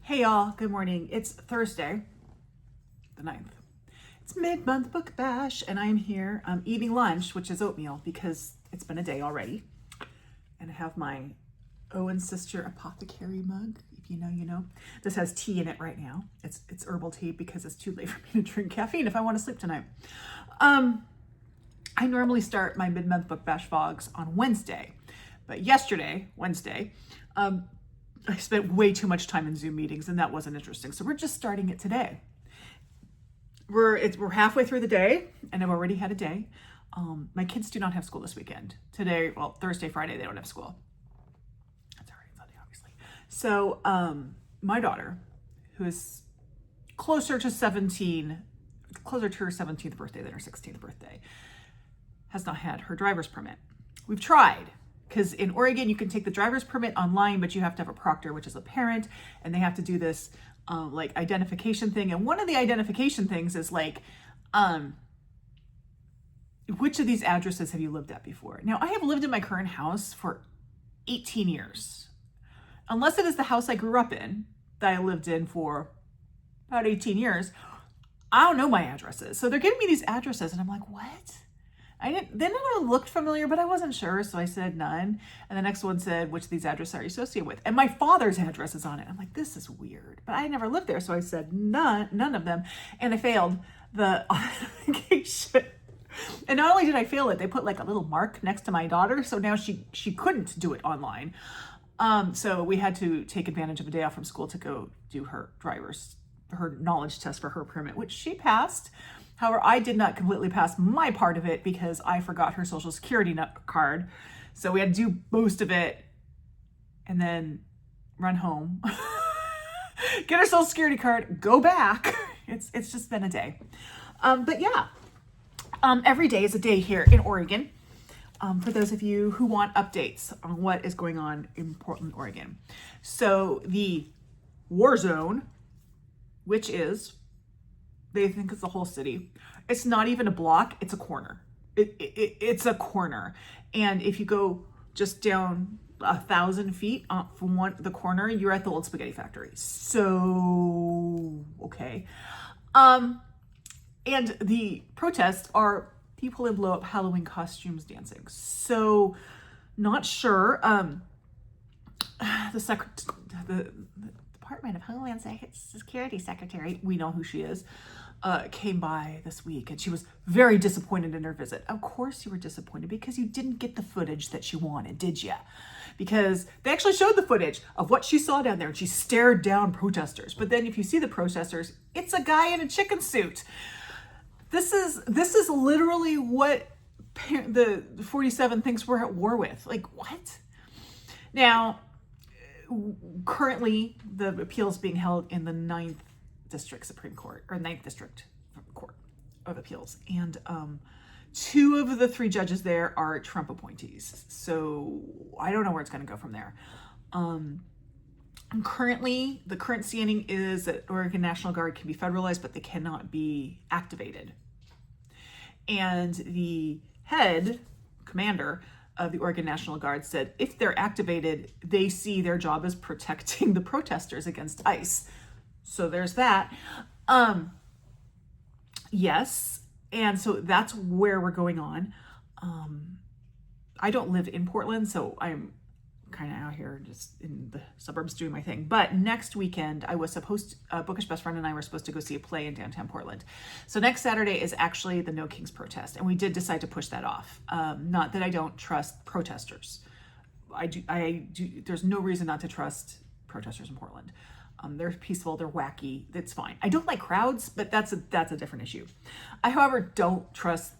Hey y'all, good morning. It's Thursday, the 9th. It's mid-month book bash, and I'm here eating lunch, which is oatmeal because it's been a day already. And I have my Owen Sister Apothecary mug. If you know, you know. This has tea in it right now. It's herbal tea because it's too late for me to drink caffeine if I want to sleep tonight. I normally start my mid-month book bash vlogs on Wednesday, but yesterday, Wednesday, I spent way too much time in Zoom meetings and that wasn't interesting. So we're just starting it today. We're halfway through the day and I've already had a day. My kids do not have school this weekend. Today, well, Thursday, Friday, they don't have school. That's already Sunday, obviously. So my daughter, who is closer to her 17th birthday than her 16th birthday, has not had her driver's permit. We've tried. Because in Oregon, you can take the driver's permit online, but you have to have a proctor, which is a parent, and they have to do this like identification thing. And one of the identification things is like, which of these addresses have you lived at before? Now, I have lived in my current house for 18 years. Unless it is the house I grew up in, that I lived in for about 18 years, I don't know my addresses. So they're giving me these addresses, and I'm like, what? They none of them looked familiar, but I wasn't sure, so I said none. And the next one said, which of these addresses are you associated with? And my father's address is on it. I'm like, this is weird, but I never lived there, so I said none of them, and I failed the authentication. And not only did I fail it, they put like a little mark next to my daughter, so now she couldn't do it online. So we had to take advantage of a day off from school to go do her knowledge test for her permit, which she passed. However, I did not completely pass my part of it because I forgot her social security card. So we had to do most of it and then run home, get her social security card, go back. It's just been a day. But yeah, every day is a day here in Oregon. For those of you who want updates on what is going on in Portland, Oregon. So the war zone, which is, they think it's the whole city. It's not even a block, it's a corner. It's a corner. And if you go just down 1,000 feet from the corner, you're at the old spaghetti factory. So, okay. And the protests are people in blow-up Halloween costumes dancing. So, not sure. The Department of Homeland Security Secretary, we know who she is, came by this week and she was very disappointed in her visit. Of course you were disappointed because you didn't get the footage that she wanted, did you? Because they actually showed the footage of what she saw down there and she stared down protesters. But then if you see the protesters, it's a guy in a chicken suit. This is literally what the 47 thinks we're at war with. Like, what? Now, currently the appeal is being held in the 9th District Supreme Court, or 9th District Court of Appeals, and 2 of the 3 judges there are Trump appointees, so I don't know where it's going to go from there. Currently, the current standing is that Oregon National Guard can be federalized, but they cannot be activated. And the head commander of the Oregon National Guard said if they're activated, they see their job as protecting the protesters against ICE. So there's that. Yes. And so that's where we're going on. I don't live in Portland, so I'm kind of out here just in the suburbs doing my thing. But next weekend, I was supposed to, Bookish Best Friend and I were supposed to go see a play in downtown Portland. So next Saturday is actually the No Kings protest. And we did decide to push that off. Not that I don't trust protesters. I do. There's no reason not to trust protesters in Portland. They're peaceful, they're wacky, that's fine. I don't like crowds, but that's a different issue. I, however, don't trust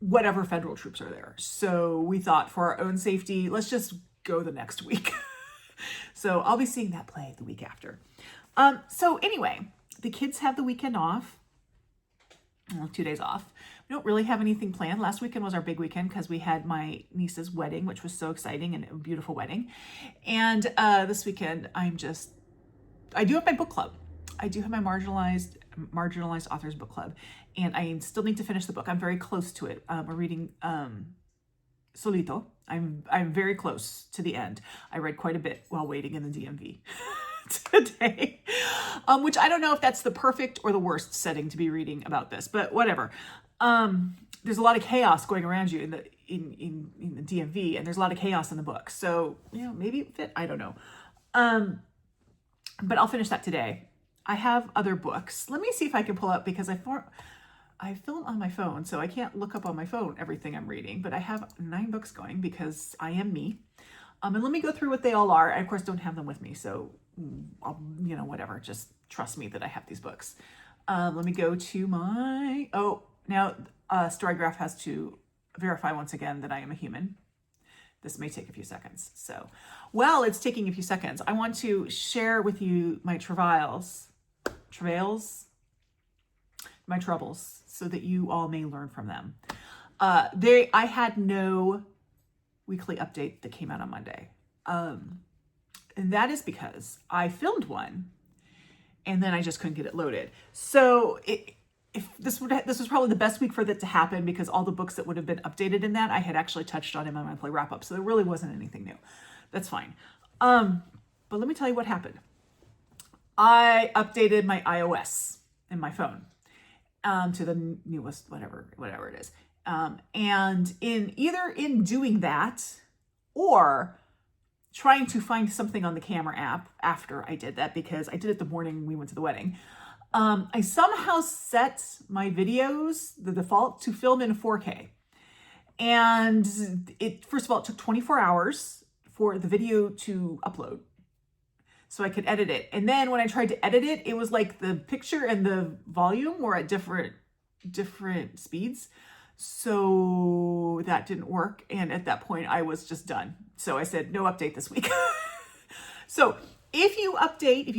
whatever federal troops are there. So we thought for our own safety, let's just go the next week. So I'll be seeing that play the week after. So anyway, the kids have the weekend off, 2 days off. We don't really have anything planned. Last weekend was our big weekend because we had my niece's wedding, which was so exciting and a beautiful wedding. And this weekend, I do have my book club. I do have my marginalized authors book club, and I still need to finish the book. I'm very close to it. We're reading Solito. I'm very close to the end. I read quite a bit while waiting in the DMV today, which I don't know if that's the perfect or the worst setting to be reading about this, but whatever. There's a lot of chaos going around you in the DMV, and there's a lot of chaos in the book. So, maybe it fit. I don't know. But I'll finish that today. I have other books. Let me see if I can pull up, because I film on my phone, so I can't look up on my phone everything I'm reading, but I have 9 books going because I am me. And let me go through what they all are. I, of course, don't have them with me, so I'll, whatever. Just trust me that I have these books. Let me go to my... now Storygraph has to verify once again that I am a human. This may take a few seconds. So, while it's taking a few seconds, I want to share with you my travails, my troubles, so that you all may learn from them. I had no weekly update that came out on Monday. And that is because I filmed one and then I just couldn't get it loaded. So this was probably the best week for that to happen, because all the books that would have been updated in that I had actually touched on in my monthly wrap up. So there really wasn't anything new. That's fine. But let me tell you what happened. I updated my iOS in my phone to the newest, whatever it is. And in doing that, or trying to find something on the camera app after I did that, because I did it the morning we went to the wedding, I somehow set my videos, the default, to film in 4K. And first of all, it took 24 hours for the video to upload so I could edit it. And then when I tried to edit it, it was like the picture and the volume were at different speeds. So that didn't work. And at that point, I was just done. So I said, no update this week. So if you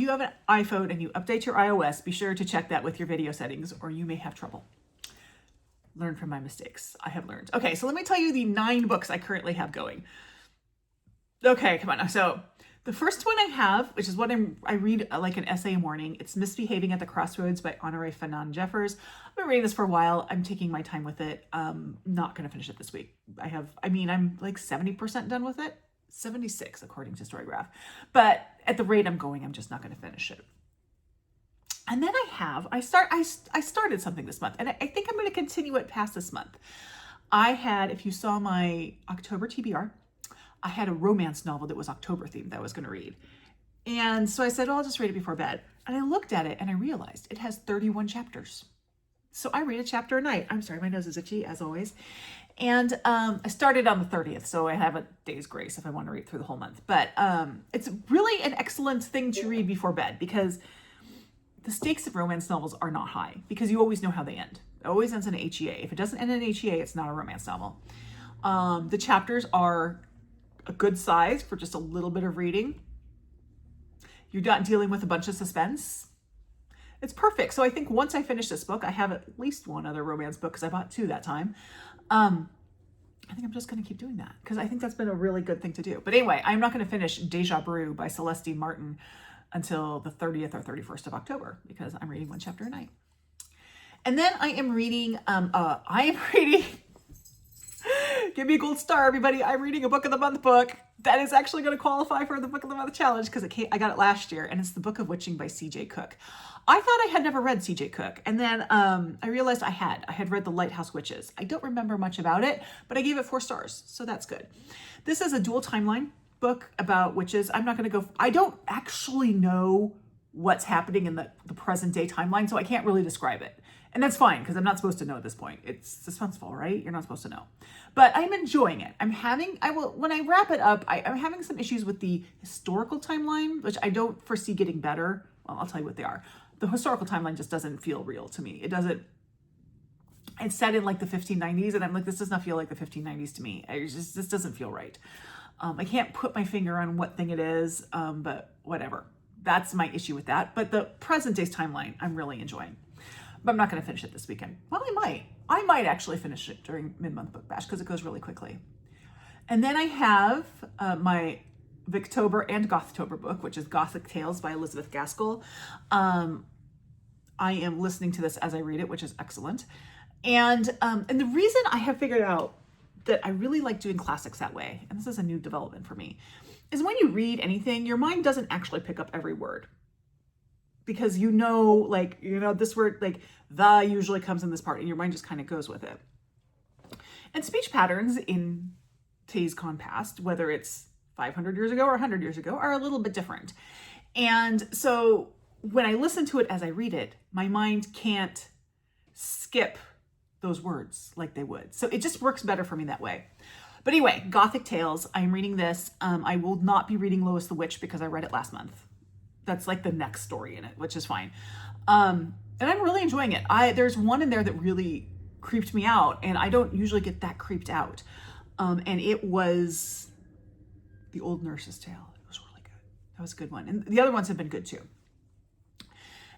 have an iPhone and you update your iOS, be sure to check that with your video settings, or you may have trouble. Learn from my mistakes. I have learned. Okay, so let me tell you the 9 books I currently have going. Okay, come on. So the first one I have, which is what I read like an essay a morning, it's Misbehaving at the Crossroads by Honorée Fanonne Jeffers. I've been reading this for a while. I'm taking my time with it. Not going to finish it this week. I'm like 70% done with it. 76 according to Storygraph. But at the rate I'm going, I'm just not going to finish it. And then I started something this month, and I think I'm going to continue it past this month. If you saw my October TBR, I had a romance novel that was October themed that I was going to read. And so I said, I'll just read it before bed. And I looked at it and I realized it has 31 chapters. So I read a chapter a night. I'm sorry, my nose is itchy as always. And I started on the 30th, so I have a day's grace if I want to read through the whole month. But it's really an excellent thing to read before bed, because the stakes of romance novels are not high, because you always know how they end. It always ends in an HEA. If it doesn't end in an HEA, it's not a romance novel. The chapters are a good size for just a little bit of reading. You're not dealing with a bunch of suspense. It's perfect. So I think once I finish this book, I have at least one other romance book, because I bought 2 that time. I think I'm just going to keep doing that, because I think that's been a really good thing to do. But anyway, I'm not going to finish Deja Brew by Celestine Martin until the 30th or 31st of October, because I'm reading 1 chapter a night. And then I am reading, give me a gold star, everybody. I'm reading a Book of the Month book that is actually going to qualify for the Book of the Month challenge, because I got it last year, and it's The Book of Witching by C.J. Cooke. I thought I had never read C.J. Cooke, and then I realized I had read The Lighthouse Witches. I don't remember much about it, but I gave it 4 stars, so that's good. This is a dual timeline book about witches. I don't actually know what's happening in the present day timeline, so I can't really describe it. And that's fine, because I'm not supposed to know at this point. It's suspenseful, right? You're not supposed to know. But I'm enjoying it. When I wrap it up, I'm having some issues with the historical timeline, which I don't foresee getting better. Well, I'll tell you what they are. The historical timeline just doesn't feel real to me. It's set in like the 1590s, and I'm like, this does not feel like the 1590s to me. This doesn't feel right. I can't put my finger on what thing it is, but whatever. That's my issue with that. But the present day's timeline, I'm really enjoying. But I'm not going to finish it this weekend. Well, I might. I might actually finish it during mid-month book bash, because it goes really quickly. And then I have my Victober and Gothtober book, which is Gothic Tales by Elizabeth Gaskell. I am listening to this as I read it, which is excellent. And the reason I have figured out that I really like doing classics that way, and this is a new development for me, is when you read anything, your mind doesn't actually pick up every word. Because this word, like the usually comes in this part, and your mind just kind of goes with it. And speech patterns in Tays Con Past, whether it's 500 years ago or 100 years ago, are a little bit different. And so when I listen to it as I read it, my mind can't skip those words like they would. So it just works better for me that way. But anyway, Gothic Tales, I'm reading this. I will not be reading Lois the Witch because I read it last month. That's like the next story in it, which is fine. And I'm really enjoying it. There's one in there that really creeped me out, and I don't usually get that creeped out. And it was The Old Nurse's Tale. It was really good. That was a good one. And the other ones have been good too.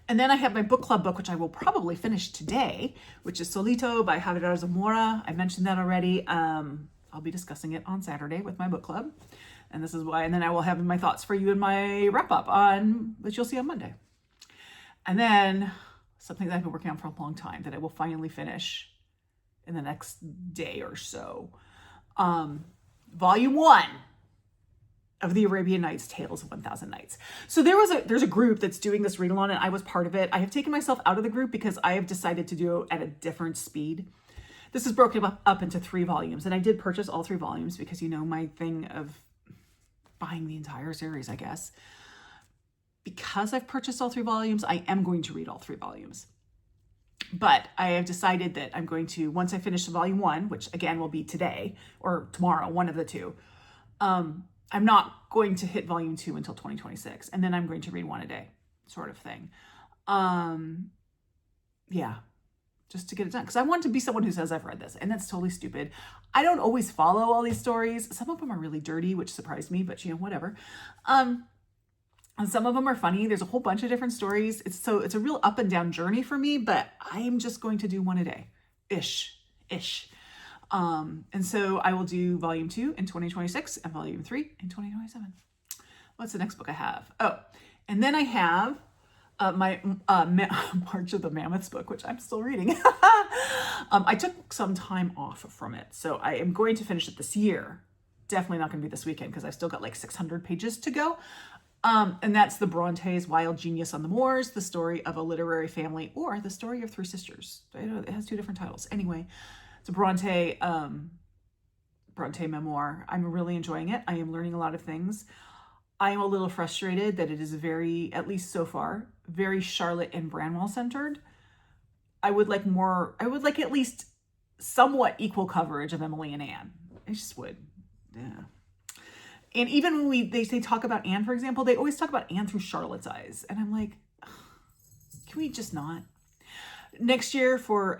And then I have my book club book, which I will probably finish today, which is Solito by Javier Zamora. I mentioned that already. I'll be discussing it on Saturday with my book club. And this is why, and then I will have my thoughts for you in my wrap up which you'll see on Monday. And then something that I've been working on for a long time that I will finally finish in the next day or so. Volume 1 of the Arabian Nights, Tales of 1,000 Nights. So there's a group that's doing this read along, and I was part of it. I have taken myself out of the group because I have decided to do it at a different speed. This is broken up into 3 volumes, and I did purchase all 3 volumes because, my thing of buying the entire series, I guess. Because I've purchased all 3 volumes, I am going to read all 3 volumes. But I have decided that I'm going to, once I finish the volume 1, which again will be today or tomorrow, one of the two, I'm not going to hit volume 2 until 2026. And then I'm going to read 1 a day, sort of thing. Yeah. Just to get it done. Because I want to be someone who says I've read this. And that's totally stupid. I don't always follow all these stories. Some of them are really dirty, which surprised me, but whatever. And some of them are funny. There's a whole bunch of different stories. It's a real up and down journey for me, but I'm just going to do 1 a day. Ish. And so I will do volume 2 in 2026 and volume 3 in 2027. What's the next book I have? Oh, and then I have my March of the Mammoths book, which I'm still reading. I took some time off from it, so I am going to finish it this year. Definitely not going to be this weekend because I still got like 600 pages to go. And that's the Brontës' Wild Genius on the Moors, the story of a literary family, or the story of 3 sisters. It has 2 different titles. Anyway, it's a Brontë memoir. I'm really enjoying it. I am learning a lot of things. I am a little frustrated that it is at least so far, very Charlotte and Branwell centered. I would like at least somewhat equal coverage of Emily and Anne. I just would. Yeah. And even when they talk about Anne, for example, they always talk about Anne through Charlotte's eyes. And I'm like, can we just not? Next year for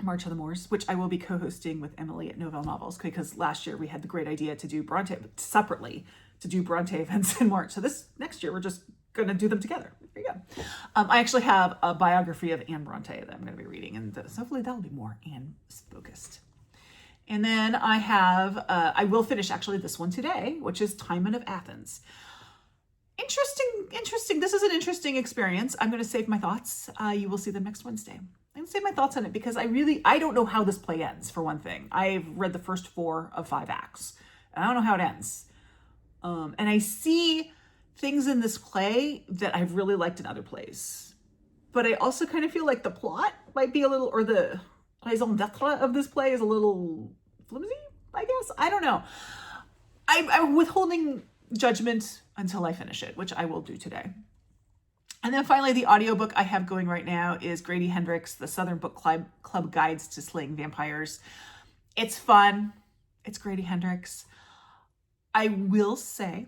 March of the Moors, which I will be co-hosting with Emily at Novelle Novels, because last year we had the great idea to do Brontë separately, to do Brontë events in March. So this next year, we're just going to do them together. There you go. I actually have a biography of Anne Brontë that I'm going to be reading, and hopefully that'll be more Anne focused. And then I will finish actually this one today, which is Timon of Athens. Interesting. This is an interesting experience. I'm going to save my thoughts. You will see them next Wednesday. I'm going to save my thoughts on it because I don't know how this play ends, for one thing. I've read the first 4 of 5 acts, and I don't know how it ends. And I see things in this play that I've really liked in other plays. But I also kind of feel like the plot might be a little, or the raison d'etre of this play is a little flimsy, I guess. I don't know. I'm withholding judgment until I finish it, which I will do today. And then finally, the audiobook I have going right now is Grady Hendrix, The Southern Book Club Guides to Slaying Vampires. It's fun. It's Grady Hendrix. I will say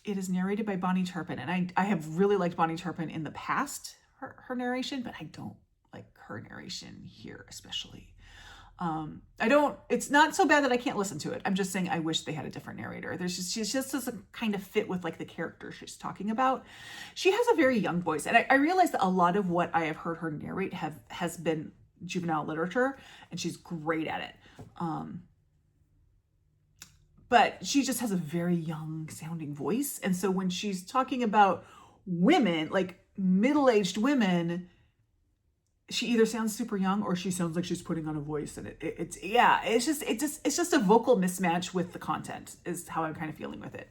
it is narrated by Bonnie Turpin, and I have really liked Bonnie Turpin in the past, her narration, but I don't like her narration here especially. It's not so bad that I can't listen to it. I'm just saying I wish they had a different narrator. She just doesn't kind of fit with like the character she's talking about. She has a very young voice, and I realize that a lot of what I have heard her narrate has been juvenile literature, and she's great at it. But she just has a very young sounding voice. And so when she's talking about women, like middle-aged women, she either sounds super young or she sounds like she's putting on a voice, and it's just a vocal mismatch with the content is how I'm kind of feeling with it.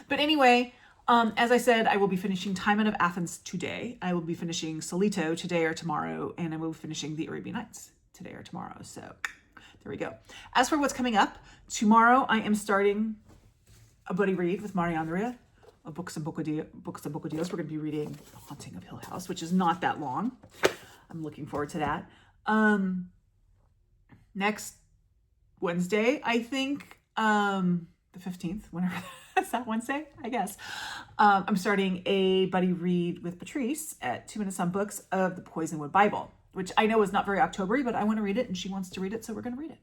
But anyway, as I said, I will be finishing Timon of Athens today. I will be finishing Solito today or tomorrow, and I will be finishing the Arabian Nights today or tomorrow. So there we go. As for what's coming up, tomorrow I am starting a buddy read with Honorée of Books and Bocadillos. We're going to be reading The Haunting of Hill House, which is not that long. I'm looking forward to that. Next Wednesday, I think, the 15th, whenever is that Wednesday, I guess. I'm starting a buddy read with Patrice at 2 Minutes on Books of the Poisonwood Bible, which I know is not very October-y, but I want to read it and she wants to read it, so we're going to read it.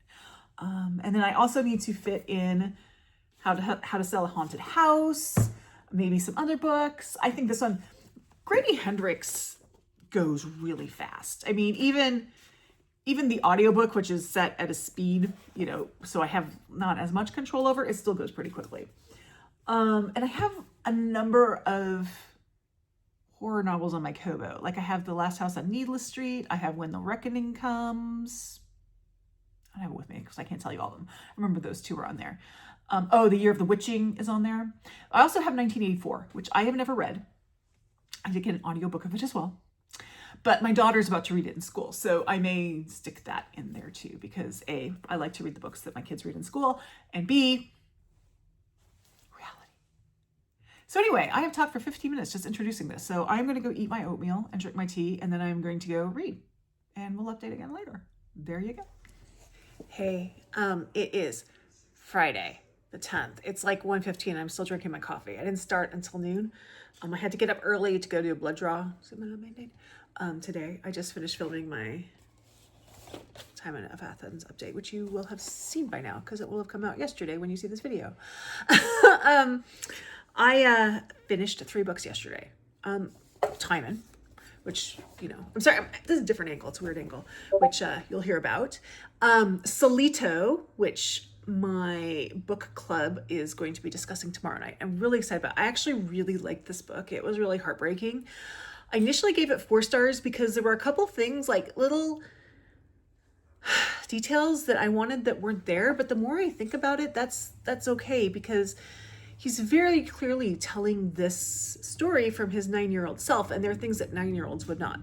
And then I also need to fit in how to sell a haunted house, maybe some other books. I think this one, Grady Hendrix, goes really fast. I mean, even the audiobook, which is set at a speed, so I have not as much control over, it still goes pretty quickly. And I have a number of horror novels on my Kobo. Like I have The Last House on Needless Street. I have When the Reckoning Comes. I don't have it with me because I can't tell you all of them. I remember those two are on there. The Year of the Witching is on there. I also have 1984, which I have never read. I did get an audiobook of it as well. But my daughter's about to read it in school, so I may stick that in there too, because A, I like to read the books that my kids read in school, and B, reality. So anyway, I have talked for 15 minutes just introducing this, so I'm going to go eat my oatmeal and drink my tea, and then I'm going to go read, and we'll update again later. There you go. Hey, it is Friday the 10th. It's like 1:15. I'm still drinking my coffee. I didn't start until noon. I had to get up early to go do a blood draw. Today. I just finished filming my Timon of Athens update, which you will have seen by now because it will have come out yesterday when you see this video. I finished 3 books yesterday. Timon, which, I'm sorry, this is a different angle. It's a weird angle, which you'll hear about. Solito, which my book club is going to be discussing tomorrow night. I'm really excited about it. I actually really liked this book. It was really heartbreaking. I initially gave it 4 stars because there were a couple things, like little details that I wanted that weren't there. But the more I think about it, that's okay, because he's very clearly telling this story from his 9-year-old self. And there are things that 9-year-olds would not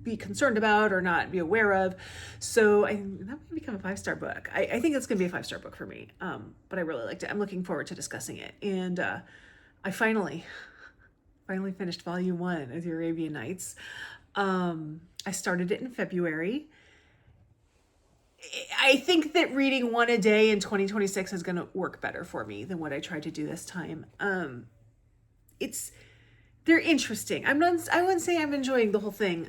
be concerned about or not be aware of. So that might become a 5-star book. I think it's going to be a 5-star book for me. But I really liked it. I'm looking forward to discussing it. And I finally finished volume 1 of the Arabian Nights. I started it in February. I think that reading 1 a day in 2026 is going to work better for me than what I tried to do this time. They're interesting. I wouldn't say I'm enjoying the whole thing.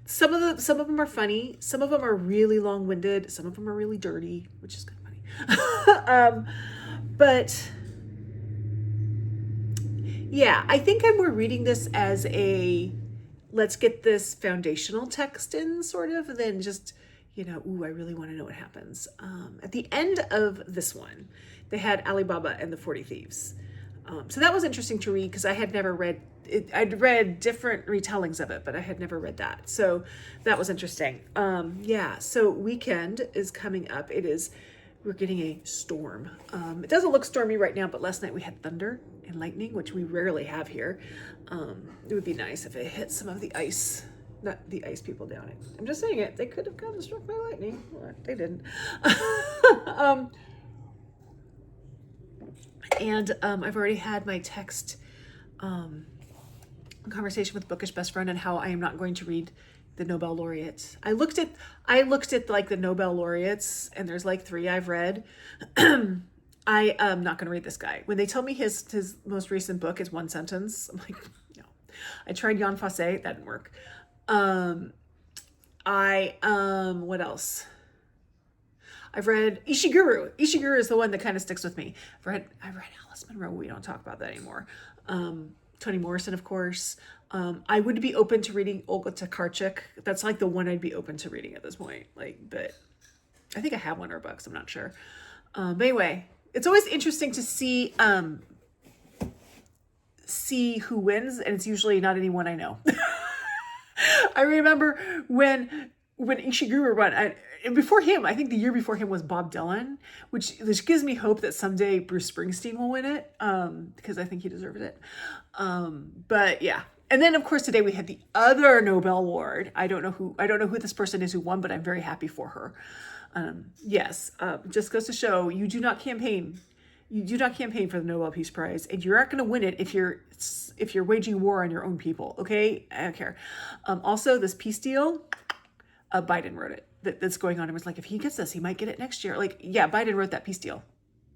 Some of them are funny. Some of them are really long-winded. Some of them are really dirty, which is kind of funny. But yeah, I think I'm more reading this as a let's get this foundational text in, sort of, than just, ooh, I really want to know what happens. At the end of this one, they had Alibaba and the 40 Thieves. So that was interesting to read because I had never read it. I'd read different retellings of it, but I had never read that. So that was interesting. So weekend is coming up. We're getting a storm. It doesn't look stormy right now, but last night we had thunder and lightning, which we rarely have here. It would be nice if it hit some of the ice, not the ice people down it. I'm just saying it. They could have gotten struck by lightning. Well, they didn't. I've already had my text conversation with Bookish Best Friend on how I am not going to read the Nobel laureates. I looked at like the Nobel laureates, and there's like 3 I've read. I am not going to read this guy. When they tell me his most recent book is 1 sentence, I'm like, no. I tried Jan Fosse, that didn't work. What else? I've read Ishiguro. Ishiguro is the one that kind of sticks with me. I've read Alice Munro. We don't talk about that anymore. Toni Morrison, of course. I would be open to reading Olga Tokarczuk. That's like the one I'd be open to reading at this point. But I think I have one of her books. I'm not sure. But anyway, it's always interesting to see see who wins, and it's usually not anyone I know. I remember when Ishiguro won, and before him, I think the year before him was Bob Dylan, which gives me hope that someday Bruce Springsteen will win it, because I think he deserves it. But yeah. And then of course today we had the other Nobel Award. I don't know who this person is who won, but I'm very happy for her. Yes, just goes to show you do not campaign. You do not campaign for the Nobel Peace Prize, and you're not going to win it if you're waging war on your own people. Okay, I don't care. Also, this peace deal, Biden wrote it. That's going on. It was like, if he gets this, he might get it next year. Like, yeah, Biden wrote that peace deal.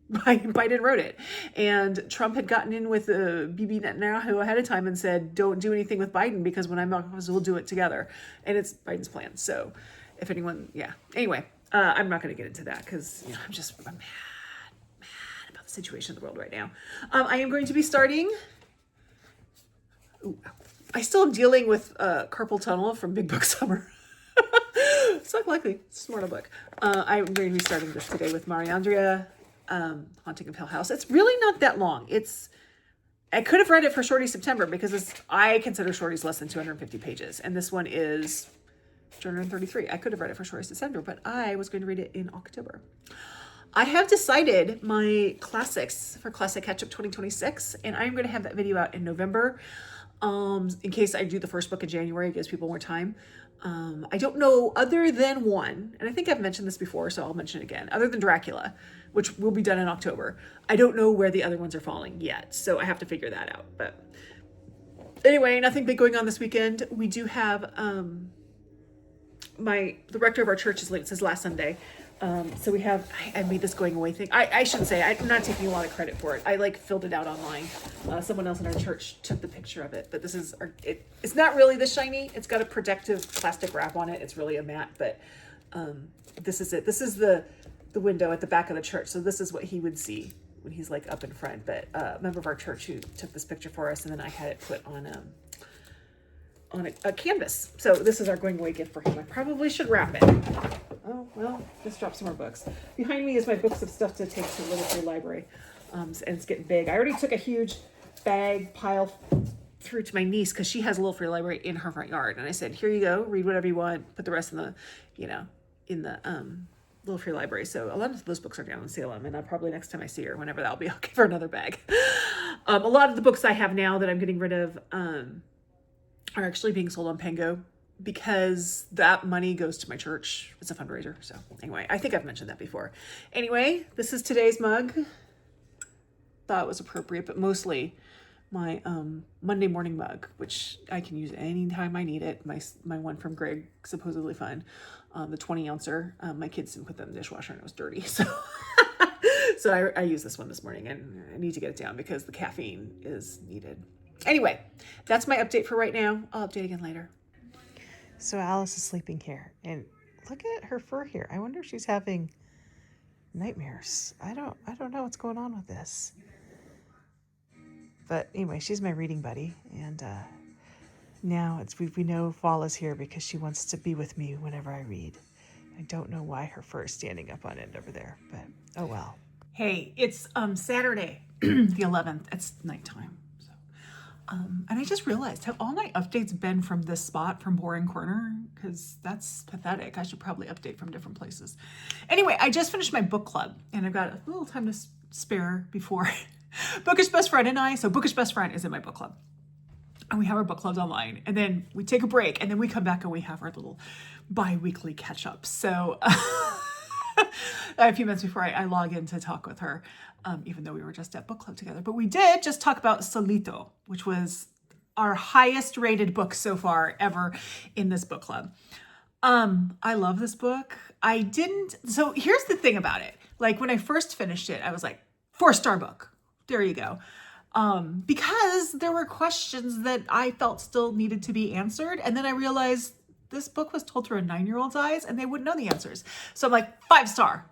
Biden wrote it, and Trump had gotten in with Bibi Netanyahu ahead of time and said, "Don't do anything with Biden because when I'm out of office, we'll do it together." And it's Biden's plan. So, if anyone, yeah. Anyway, I'm not going to get into that because I'm mad about the situation of the world right now. I am going to be starting. I still am dealing with carpal tunnel from Big Book Summer. It's not likely. It's a smarter book. I'm going to be starting this today with Mariandria. Haunting of Hill House. It's really not that long. I could have read it for Shorty September because I consider Shorty's less than 250 pages, and this one is 233. I could have read it for Shorty September, but I was going to read it in October. I have decided my classics for Classic Catch-Up 2026, and I'm going to have that video out in November. In case I do the first book in January, it gives people more time. I don't know, other than one, and I think I've mentioned this before, so I'll mention it again, other than Dracula, which will be done in October. I don't know where the other ones are falling yet, so I have to figure that out. But anyway, nothing big going on this weekend. We do have, the rector of our church is late. It says last Sunday. So we have, I made this going away thing. I shouldn't say, I'm not taking a lot of credit for it. I filled it out online. Someone else in our church took the picture of it, but this is, it's not really this shiny. It's got a protective plastic wrap on it. It's really a matte, but this is it. This is the window at the back of the church. So this is what he would see when he's like up in front. But a member of our church who took this picture for us, and then I had it put on a canvas. So this is our going away gift for him. I probably should wrap it. Oh, well, just drop some more books. Behind me is my books of stuff to take to the Little Free Library. And it's getting big. I already took a huge pile through to my niece because she has a Little Free Library in her front yard. And I said, here you go, read whatever you want, put the rest in the Little Free Library. So a lot of those books are down in Salem, and I'll probably next time I see her, whenever that'll be, I'll give her another bag. A lot of the books I have now that I'm getting rid of are actually being sold on Pango, because that money goes to my church. It's a fundraiser. So anyway, I think I've mentioned that before. Anyway, this is today's mug. Thought it was appropriate, but mostly my Monday morning mug, which I can use anytime I need it. My one from Greg, supposedly fun. The 20 ouncer. My kids didn't put that in the dishwasher and it was dirty. So so I used this one this morning, and I need to get it down because the caffeine is needed. Anyway, that's my update for right now. I'll update again later. So Alice is sleeping here, and look at her fur here. I wonder if she's having nightmares. I don't know what's going on with this. But anyway, she's my reading buddy, and now we know fall is here because she wants to be with me whenever I read. I don't know why her fur is standing up on end over there, but oh well. Hey, it's Saturday, the 11th. It's nighttime. And I just realized, have all my updates been from this spot, from Boring Corner? Because that's pathetic. I should probably update from different places. Anyway, I just finished my book club, and I've got a little time to spare before Bookish Best Friend and I. So Bookish Best Friend is in my book club. And we have our book clubs online. And then we take a break, and then we come back and we have our little bi-weekly catch-up. So a few minutes before I log in to talk with her, even though we were just at book club together. But we did just talk about Solito, which was our highest rated book so far ever in this book club. I love this book. So here's the thing about it. Like when I first finished it, I was like, 4-star book. There you go. Because there were questions that I felt still needed to be answered. And then I realized this book was told through a 9-year-old's eyes, and they wouldn't know the answers. So I'm like, 5-star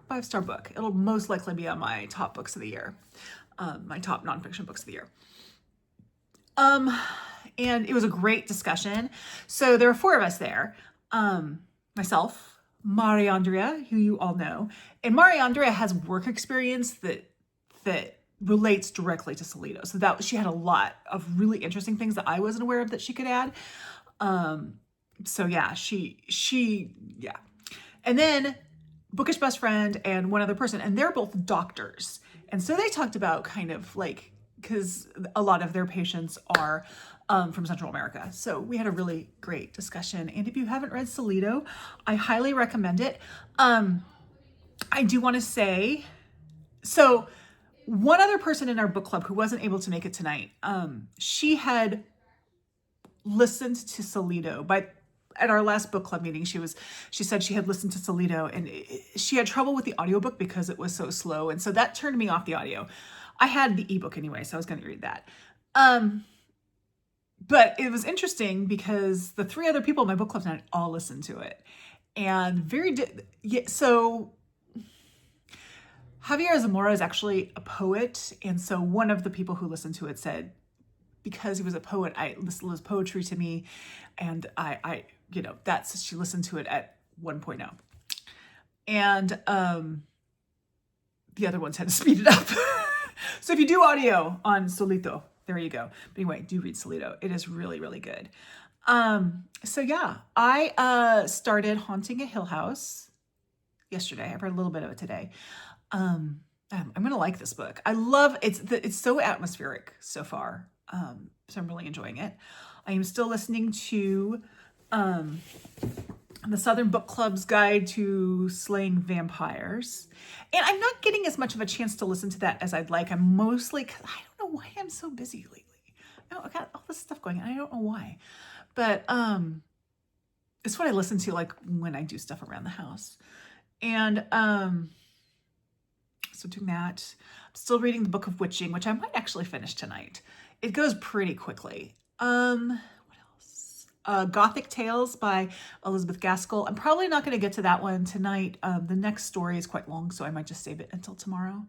book. It'll most likely be on my top books of the year, my top nonfiction books of the year. And it was a great discussion. So there were 4 of us there. Myself, Mariandria, who you all know, and Mariandria has work experience that relates directly to Solito. So that she had a lot of really interesting things that I wasn't aware of that she could add. So yeah, yeah. And then Bookish Best Friend and one other person, and they're both doctors. And so they talked about kind of like, because a lot of their patients are from Central America. So we had a really great discussion. And if you haven't read Solito, I highly recommend it. I do want to say, so one other person in our book club who wasn't able to make it tonight, she had listened to Solito at our last book club meeting. She said she had listened to Solito and she had trouble with the audiobook because it was so slow. And so that turned me off the audio. I had the ebook anyway, so I was going to read that. But it was interesting because the 3 other people in my book club tonight all listened to it. And so Javier Zamora is actually a poet. And so one of the people who listened to it said, because he was a poet, I listened to his poetry to me. And she listened to it at 1.0. And the other ones had to speed it up. So if you do audio on Solito, there you go. But anyway, do read Solito. It is really, really good. So yeah, I started Haunting a Hill House yesterday. I read a little bit of it today. I'm gonna like this book. I love it's so atmospheric so far. So I'm really enjoying it. I am still listening to the Southern Book Club's Guide to Slaying Vampires. And I'm not getting as much of a chance to listen to that as I'd like. I'm mostly, I don't know why I'm so busy lately. I got all this stuff going on. I don't know why. But it's what I listen to like when I do stuff around the house. And so doing that. I'm still reading the Book of Witching, which I might actually finish tonight. It goes pretty quickly. Gothic Tales by Elizabeth Gaskell. I'm probably not going to get to that one tonight. The next story is quite long, so I might just save it until tomorrow.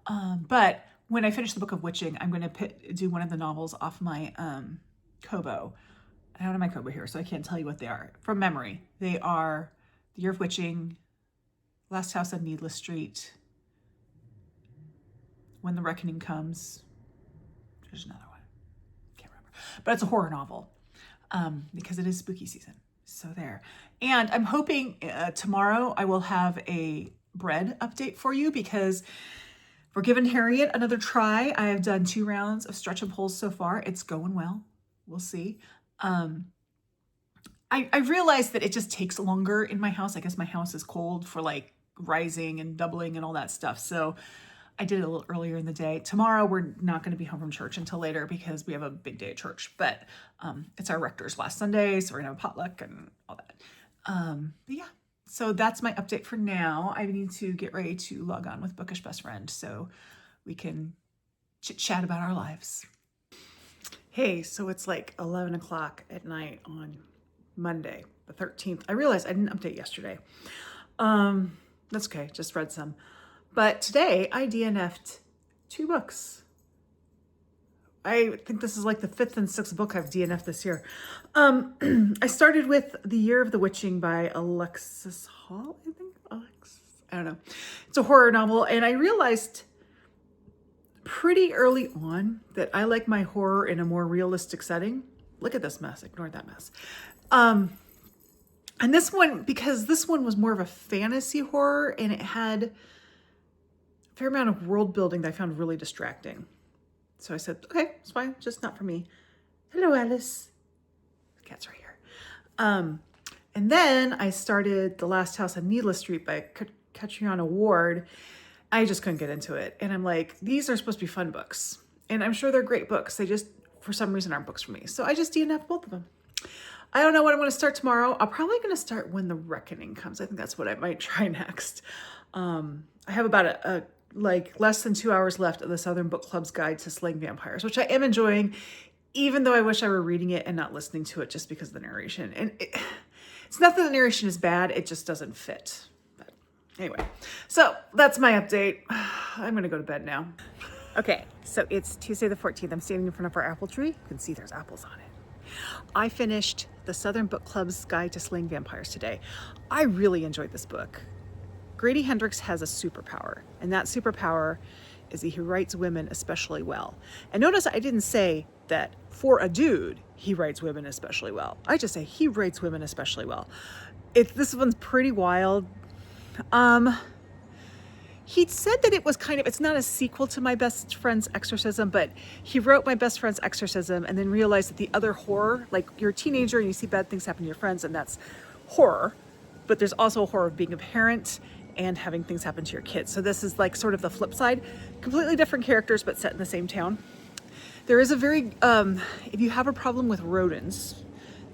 But when I finish the Book of Witching, I'm going to do one of the novels off my Kobo. I don't have my Kobo here, so I can't tell you what they are. From memory, they are The Year of Witching, Last House on Needless Street, When the Reckoning Comes. There's another one. Can't remember. But it's a horror novel. Because it is spooky season. So there. And I'm hoping tomorrow I will have a bread update for you because we're giving Harriet another try. I have done 2 rounds of stretch and pulls so far. It's going well. We'll see. I realized that it just takes longer in my house. I guess my house is cold for like rising and doubling and all that stuff. So I did it a little earlier in the day. Tomorrow, we're not going to be home from church until later because we have a big day at church. But it's our rector's last Sunday, so we're going to have a potluck and all that. But yeah, so that's my update for now. I need to get ready to log on with Bookish Best Friend so we can chit-chat about our lives. Hey, so it's like 11 o'clock at night on Monday, the 13th. I realized I didn't update yesterday. That's okay, just read some. But today I DNF'd 2 books. I think this is like the 5th and 6th book I've DNF'd this year. I started with The Year of the Witching by Alexis Hall, I think. I don't know. It's a horror novel. And I realized pretty early on that I like my horror in a more realistic setting. Look at this mess. Ignore that mess. And this one, because this one was more of a fantasy horror and it had a fair amount of world building that I found really distracting. So I said, okay, it's fine, just not for me. Hello, Alice. The cat's right here. And then I started The Last House on Needless Street by Catriona Ward. I just couldn't get into it. And I'm like, these are supposed to be fun books. And I'm sure they're great books. They just, for some reason, aren't books for me. So I just DNF'd both of them. I don't know what I'm going to start tomorrow. I'm probably going to start When the Reckoning Comes. I think that's what I might try next. I have about like less than 2 hours left of the Southern Book Club's Guide to Slaying Vampires, which I am enjoying, even though I wish I were reading it and not listening to it just because of the narration. And it's not that the narration is bad, it just doesn't fit. But anyway, so that's my update. I'm going to go to bed now. Okay, so it's Tuesday the 14th. I'm standing in front of our apple tree. You can see there's apples on it. I finished the Southern Book Club's Guide to Slaying Vampires today. I really enjoyed this book. Grady Hendrix has a superpower, and that superpower is that he writes women especially well. And notice I didn't say that for a dude, he writes women especially well. I just say he writes women especially well. This one's pretty wild. He said that it was it's not a sequel to My Best Friend's Exorcism, but he wrote My Best Friend's Exorcism and then realized that the other horror, like you're a teenager and you see bad things happen to your friends, and that's horror, but there's also a horror of being a parent and having things happen to your kids. So this is like sort of the flip side, completely different characters, but set in the same town. There is a very, if you have a problem with rodents,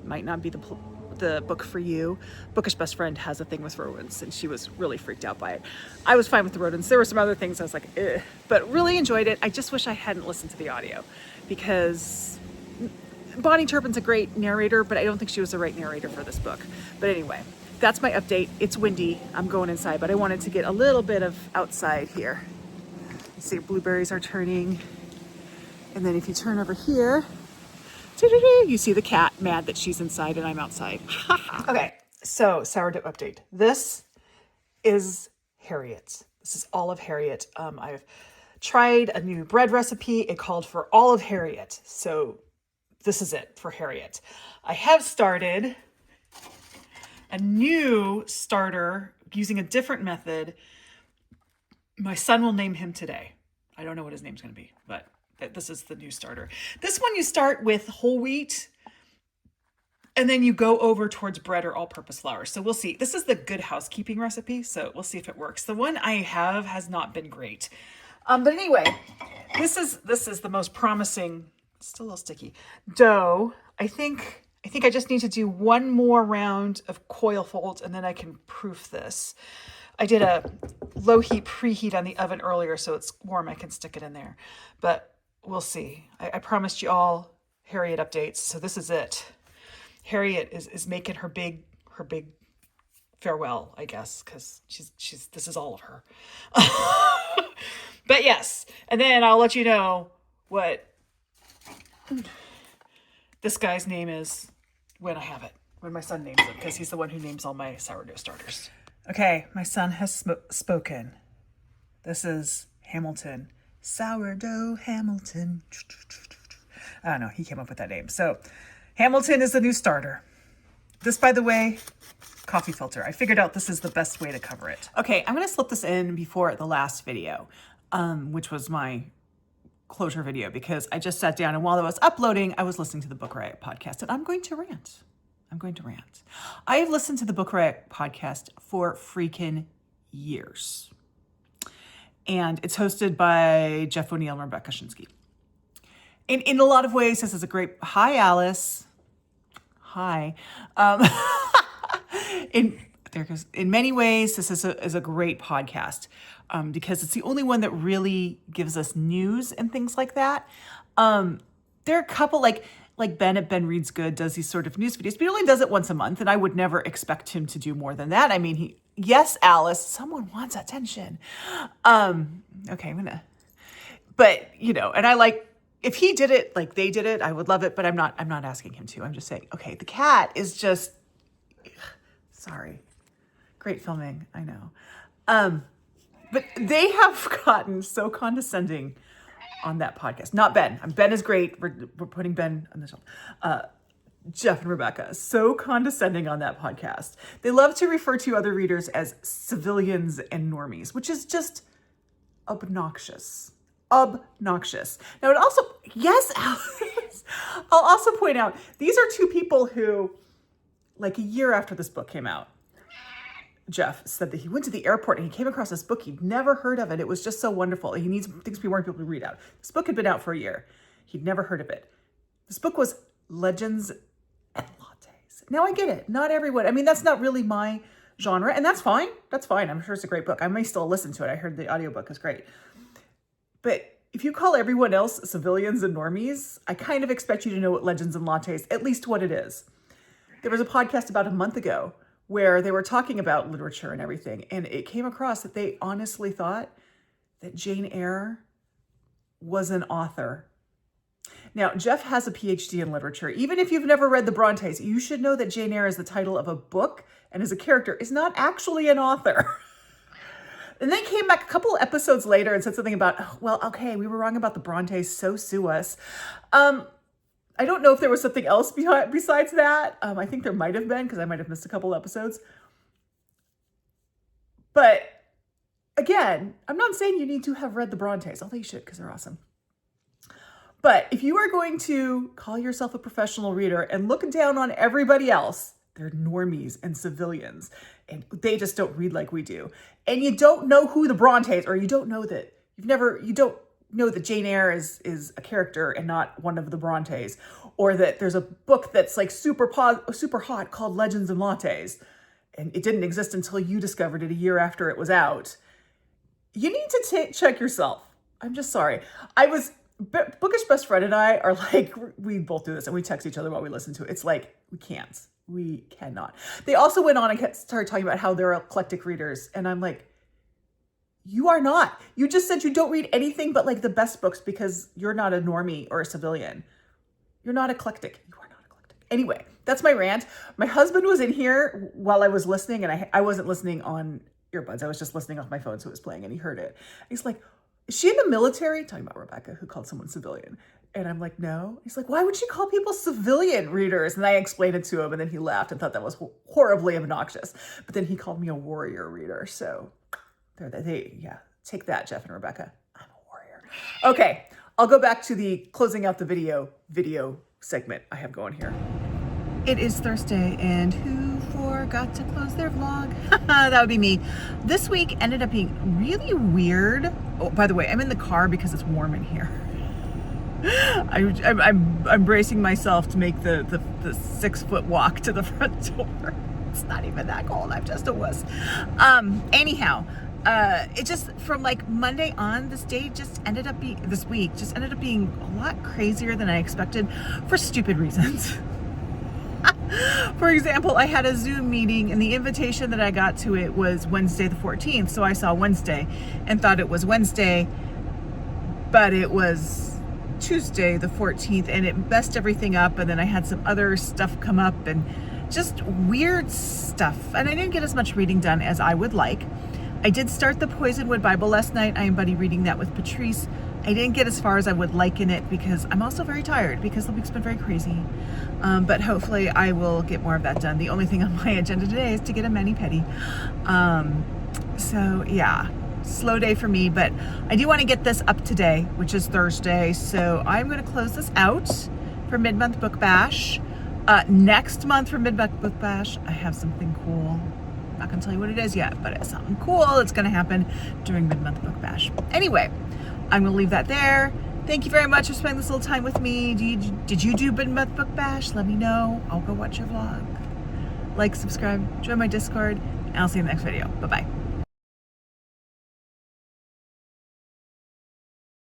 it might not be the book for you. Bookish Best Friend has a thing with rodents and she was really freaked out by it. I was fine with the rodents. There were some other things I was like, ugh, but really enjoyed it. I just wish I hadn't listened to the audio because Bonnie Turpin's a great narrator, but I don't think she was the right narrator for this book. But anyway, that's my update. It's windy. I'm going inside, but I wanted to get a little bit of outside here. You see blueberries are turning. And then if you turn over here, you see the cat mad that she's inside and I'm outside. Okay, so sourdough update. This is Harriet. This is all of Harriet. I've tried a new bread recipe. It called for all of Harriet. So this is it for Harriet. I have started a new starter using a different method. My son will name him today. I don't know what his name's going to be, but this is the new starter. This one you start with whole wheat and then you go over towards bread or all-purpose flour. So we'll see. This is the Good Housekeeping recipe, so we'll see if it works. The one I have has not been great. But anyway, this is the most promising, still a little sticky, dough. I think I just need to do one more round of coil folds and then I can proof this. I did a low heat preheat on the oven earlier, so it's warm. I can stick it in there, but we'll see. I promised you all Harriet updates, so this is it. Harriet is making her big farewell, I guess, because this is all of her. But yes, and then I'll let you know what this guy's name is when I have it, when my son names it, because he's the one who names all my sourdough starters. Okay, my son has spoken. This is Hamilton. Sourdough Hamilton. I don't know, he came up with that name. So Hamilton is the new starter. This, by the way, coffee filter. I figured out this is the best way to cover it. Okay, I'm gonna slip this in before the last video, which was my closure video, because I just sat down and while I was uploading, I was listening to the Book Riot podcast, and I'm going to rant. I have listened to the Book Riot podcast for freaking years. And it's hosted by Jeff O'Neill and Rebecca Shinsky. In a lot of ways, this is a great, hi, Alice. Hi. In many ways, this is a great podcast because it's the only one that really gives us news and things like that. There are a couple like Ben Reads Good does these sort of news videos, but he only does it once a month, and I would never expect him to do more than that. I mean, yes, Alice, someone wants attention. Okay, but and I like, if he did it like they did it, I would love it, but I'm not asking him to. I'm just saying, okay, the cat is just, sorry. Great filming, I know. But they have gotten so condescending on that podcast. Not Ben. Ben is great. We're putting Ben on the shelf. Jeff and Rebecca, so condescending on that podcast. They love to refer to other readers as civilians and normies, which is just obnoxious. Now it also, yes, Alice, I'll also point out, these are two people who, like a year after this book came out, Jeff said that he went to the airport and he came across this book he'd never heard of, and it was just so wonderful. He thinks we want people to read out. This book had been out for a year. He'd never heard of it. This book was Legends and Lattes. Now I get it. Not everyone. I mean, that's not really my genre, and that's fine. That's fine. I'm sure it's a great book. I may still listen to it. I heard the audiobook is great. But if you call everyone else civilians and normies, I kind of expect you to know what Legends and Lattes, at least what it is. There was a podcast about a month ago where they were talking about literature and everything, and it came across that they honestly thought that Jane Eyre was an author. Now, Jeff has a PhD in literature. Even if you've never read the Brontës, you should know that Jane Eyre is the title of a book, and as a character is not actually an author. And then came back a couple of episodes later and said something about, oh, well, okay, we were wrong about the Brontës, so sue us. I don't know if there was something else besides that. I think there might have been, because I might have missed a couple episodes. But again, I'm not saying you need to have read the Brontës, although you should, because they're awesome. But if you are going to call yourself a professional reader and look down on everybody else, they're normies and civilians, and they just don't read like we do. And you don't know who the Brontës, or you don't know that you don't know that Jane Eyre is a character and not one of the Brontës, or that there's a book that's like super hot called Legends and Lattes, and it didn't exist until you discovered it a year after it was out. You need to check yourself. I'm just sorry. Bookish Best Friend and I are like, we both do this and we text each other while we listen to it. It's like, we cannot. They also went on and started talking about how they're eclectic readers. And I'm like, you are not. You just said you don't read anything but like the best books because you're not a normie or a civilian. You're not eclectic. You are not eclectic. Anyway, that's my rant. My husband was in here while I was listening, and I wasn't listening on earbuds. I was just listening off my phone, so it was playing, and he heard it. He's like, is she in the military? Talking about Rebecca, who called someone civilian. And I'm like, no. He's like, why would she call people civilian readers? And I explained it to him, and then he laughed and thought that was horribly obnoxious. But then he called me a warrior reader. So take that, Jeff and Rebecca. I'm a warrior. Okay, I'll go back to the closing out the video segment I have going here. It is Thursday, and who forgot to close their vlog? That would be me. This week ended up being really weird. Oh, by the way, I'm in the car because it's warm in here. I'm bracing myself to make the 6-foot walk to the front door. It's not even that cold. I'm just a wuss. Anyhow, it just, from like Monday on, this week just ended up being a lot crazier than I expected for stupid reasons. For example, I had a Zoom meeting, and the invitation that I got to it was Wednesday the 14th. So I saw Wednesday and thought it was Wednesday, but it was Tuesday the 14th, and it messed everything up. And then I had some other stuff come up and just weird stuff. And I didn't get as much reading done as I would like. I did start the Poisonwood Bible last night. I am buddy reading that with Patrice. I didn't get as far as I would like in it because I'm also very tired because the week's been very crazy. But hopefully I will get more of that done. The only thing on my agenda today is to get a mani-pedi. So yeah, slow day for me, but I do want to get this up today, which is Thursday. So I'm going to close this out for Mid-Month Book Bash. Next month for Mid-Month Book Bash, I have something cool. I'm not going to tell you what it is yet, but it's something cool that's going to happen during Mid-Month Book Bash. Anyway, I'm going to leave that there. Thank you very much for spending this little time with me. Did you do Mid-Month Book Bash? Let me know. I'll go watch your vlog. Like, subscribe, join my Discord, and I'll see you in the next video. Bye-bye.